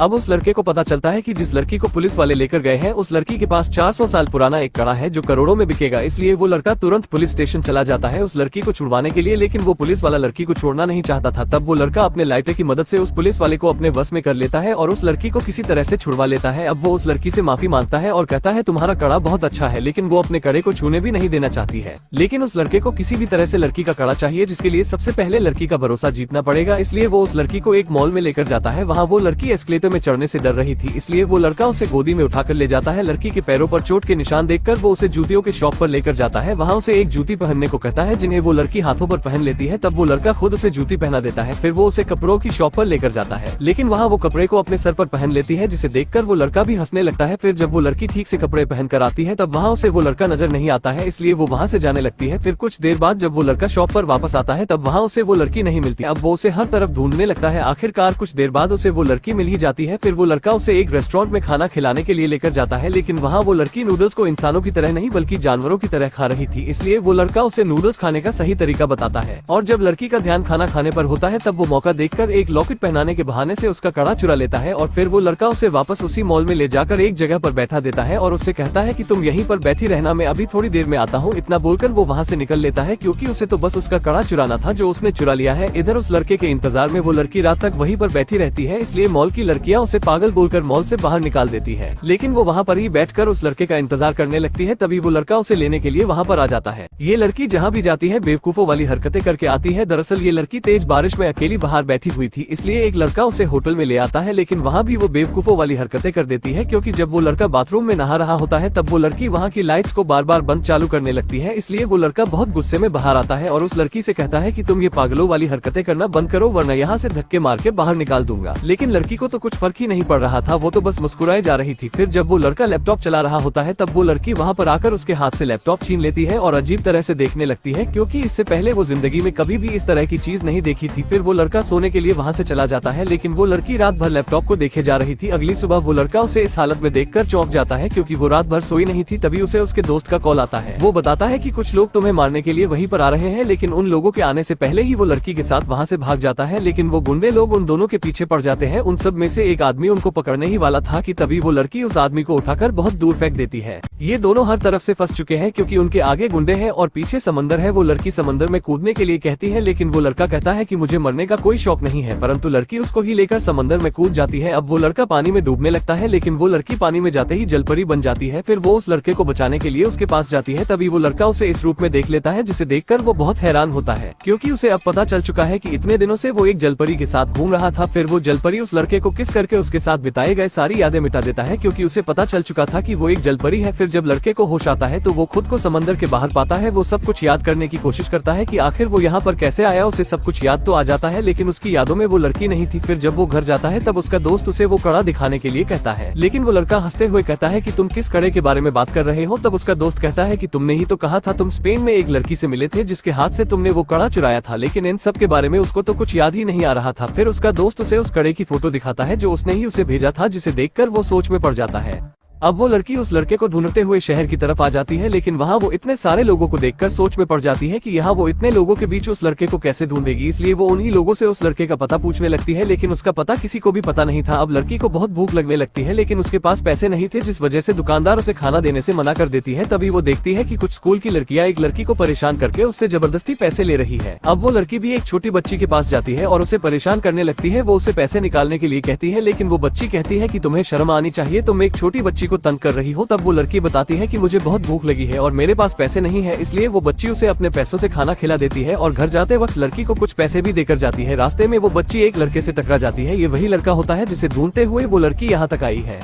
अब उस लड़के को पता चलता है कि जिस लड़की को पुलिस वाले लेकर गए हैं उस लड़की के पास 400 साल पुराना एक कड़ा है जो करोड़ों में बिकेगा। इसलिए वो लड़का तुरंत पुलिस स्टेशन चला जाता है उस लड़की को छुड़वाने के लिए, लेकिन वो पुलिस वाला लड़की को छोड़ना नहीं चाहता था। तब वो लड़का अपने लाइटर की मदद से उस पुलिस वाले को अपने वश में कर लेता है और उस लड़की को किसी तरह से छुड़वा लेता है। अब वो उस लड़की से माफी मांगता है और कहता है तुम्हारा कड़ा बहुत अच्छा है, लेकिन वो अपने कड़े को छूने भी नहीं देना चाहती है। लेकिन उस लड़के को किसी भी तरह से लड़की का कड़ा चाहिए, जिसके लिए सबसे पहले लड़की का भरोसा जीतना पड़ेगा। इसलिए वो उस लड़की को एक मॉल में लेकर जाता है। वहाँ वो लड़की एस्केलेटर में चढ़ने से डर रही थी, इसलिए वो लड़का उसे गोदी में उठाकर ले जाता है। लड़की के पैरों पर चोट के निशान देखकर वो उसे जूतियों के शॉप पर लेकर जाता है। वहाँ उसे एक जूती पहनने को कहता है जिन्हें वो लड़की हाथों पर पहन लेती है। तब वो लड़का खुद उसे जूती पहना देता है। फिर वो उसे कपड़ों की शॉप पर लेकर जाता है, लेकिन वहाँ वो कपड़े को अपने सर पर पहन लेती है, जिसे देखकर वो लड़का भी हंसने लगता है। फिर जब वो लड़की ठीक से कपड़े पहन कर आती है तब वहाँ उसे वो लड़का नजर नहीं आता है, इसलिए वो वहाँ से जाने लगती है। फिर कुछ देर बाद जब वो लड़का शॉप पर वापस आता है तब वहाँ उसे वो लड़की नहीं मिलती। अब वो उसे हर तरफ ढूंढने लगता है। आखिरकार कुछ देर बाद उसे वो लड़की मिल ही जाती है। फिर वो लड़का उसे एक रेस्टोरेंट में खाना खिलाने के लिए लेकर जाता है, लेकिन वहाँ वो लड़की नूडल्स को इंसानों की तरह नहीं बल्कि जानवरों की तरह खा रही थी। इसलिए वो लड़का उसे नूडल्स खाने का सही तरीका बताता है और जब लड़की का ध्यान खाना खाने पर होता है तब वो मौका देखकर एक लॉकेट पहनाने के बहाने से उसका कड़ा चुरा लेता है और फिर वो लड़का उसे वापस उसी मॉल में ले जाकर एक जगह पर बैठा देता है और उससे कहता है कि तुम यहीं पर बैठी रहना, मैं अभी थोड़ी देर में आता हूँ। इतना बोलकर वो वहाँ से निकल लेता है, क्योंकि उसे तो बस उसका कड़ा चुराना था जो उसने चुरा लिया है। इधर उस लड़के के इंतजार में वो लड़की रात तक वहीं पर बैठी रहती है, इसलिए मॉल की लड़कियाँ उसे पागल बोलकर मॉल से बाहर निकाल देती है। लेकिन वो वहाँ पर ही बैठकर उस लड़के का इंतजार करने लगती है। तभी वो लड़का उसे लेने के लिए वहाँ पर आ जाता है। ये लड़की जहाँ भी जाती है बेवकूफों वाली हरकतें करके आती है। दरअसल ये लड़की तेज बारिश में अकेली बाहर बैठी हुई थी, इसलिए एक लड़का उसे होटल में ले आता है, लेकिन वहाँ भी वो बेवकूफों वाली हरकतें कर देती है, क्योंकि जब वो लड़का बाथरूम में नहा रहा होता है तब वो लड़की वहाँ की लाइट्स को बार बार बंद चालू करने लगती है। इसलिए वो लड़का बहुत गुस्से में बाहर आता है और उस लड़की से कहता है कि तुम ये पागलों वाली हरकतें करना बंद करो वरना यहाँ से धक्के मार के बाहर निकाल दूंगा। लेकिन लड़की को तो कुछ फर्क ही नहीं पड़ रहा था, वो तो बस मुस्कुराए जा रही थी। फिर जब वो लड़का लैपटॉप चला रहा होता है तब वो लड़की वहाँ पर आकर उसके हाथ से लैपटॉप छीन लेती है और अजीब तरह से देखने लगती है, क्योंकि इससे पहले वो जिंदगी में कभी भी इस तरह की चीज नहीं देखी थी। फिर वो लड़का सोने के लिए वहाँ से चला जाता है, लेकिन वो लड़की रात भर लैपटॉप को देखे जा रही थी। अगली सुबह वो लड़का उसे इस हालत में देखकर चौंक जाता है, क्योंकि वो रात भर सोई नहीं थी। तभी उसे उसके दोस्त का कॉल आता है। वो बताता है कि कुछ लोग तुम्हें मारने के लिए वहीं पर आ रहे हैं, लेकिन उन लोगों के आने से पहले ही वो लड़की के साथ वहाँ से भाग जाता है। लेकिन वो गुंडे लोग उन दोनों के पीछे पड़ जाते हैं। उन सब में से एक आदमी उनको पकड़ने ही वाला था कि तभी वो लड़की उस आदमी को उठाकर बहुत दूर फेंक देती है। ये दोनों हर तरफ से फंस चुके हैं, क्योंकि उनके आगे गुंडे हैं और पीछे समंदर है। वो लड़की समंदर में कूदने के लिए कहती है, लेकिन वो लड़का कहता है कि मुझे मरने का कोई शौक नहीं है, परंतु लड़की उसको ही लेकर समंदर में कूद जाती है। अब वो लड़का पानी में डूबने लगता है, लेकिन वो लड़की पानी में जाते ही जलपरी बन जाती है। फिर वो उस लड़के को बचाने के लिए उसके पास जाती है। तभी वो लड़का उसे इस रूप में देख लेता है, जिसे देखकर वो बहुत हैरान होता है, क्योंकि उसे अब पता चल चुका है कि इतने दिनों से वो एक जलपरी के साथ घूम रहा था। फिर वो जलपरी उस लड़के को किस करके उसके साथ बिताए गए सारी यादें मिटा देता है, क्योंकि उसे पता चल चुका था कि वो एक जलपरी है। फिर जब लड़के को होश आता है तो वो खुद को समंदर के बाहर पाता है। वो सब कुछ याद करने की कोशिश करता है कि आखिर वो यहाँ पर कैसे आया। उसे सब कुछ याद तो आ जाता है, लेकिन उसकी यादों में वो लड़की नहीं थी। फिर जब वो घर जाता है तब उसका दोस्त उसे वो कड़ा दिखाने के लिए कहता है, लेकिन वो लड़का हंसते हुए कहता है कि तुम किस कड़े के बारे में बात कर रहे हो। तब उसका दोस्त कहता है कि तुमने ही तो कहा था तुम स्पेन में एक लड़की से मिले थे जिसके हाथ से तुमने वो कड़ा चुराया था, लेकिन इन सब के बारे में उसको तो कुछ याद ही नहीं आ रहा था। फिर उसका दोस्त उसे उस कड़े की फोटो दिखाता है जो उसने ही उसे भेजा था, जिसे देखकर वो सोच में पड़ जाता है। अब वो लड़की उस लड़के को ढूंढते हुए शहर की तरफ आ जाती है, लेकिन वहाँ वो इतने सारे लोगों को देखकर सोच में पड़ जाती है कि यहाँ वो इतने लोगों के बीच उस लड़के को कैसे ढूंढेगी। इसलिए वो उन्हीं लोगों से उस लड़के का पता पूछने लगती है, लेकिन उसका पता किसी को भी पता नहीं था। अब लड़की को बहुत भूख लगने लगती है, लेकिन उसके पास पैसे नहीं थे, जिस वजह से दुकानदार उसे खाना देने से मना कर देती है। तभी वो देखती है कि कुछ स्कूल की लड़कियाँ एक लड़की को परेशान करके उससे जबरदस्ती पैसे ले रही है। अब वो लड़की भी एक छोटी बच्ची के पास जाती है और उसे परेशान करने लगती है। वो उसे पैसे निकालने के लिए कहती है, लेकिन वो बच्ची कहती है कि तुम्हें शर्म आनी चाहिए, तुम एक छोटी बच्ची को तंग कर रही हो। तब वो लड़की बताती है कि मुझे बहुत भूख लगी है और मेरे पास पैसे नहीं है, इसलिए वो बच्ची उसे अपने पैसों से खाना खिला देती है और घर जाते वक्त लड़की को कुछ पैसे भी देकर जाती है। रास्ते में वो बच्ची एक लड़के से टकरा जाती है। ये वही लड़का होता है जिसे ढूंढते हुए वो लड़की यहाँ तक आई है।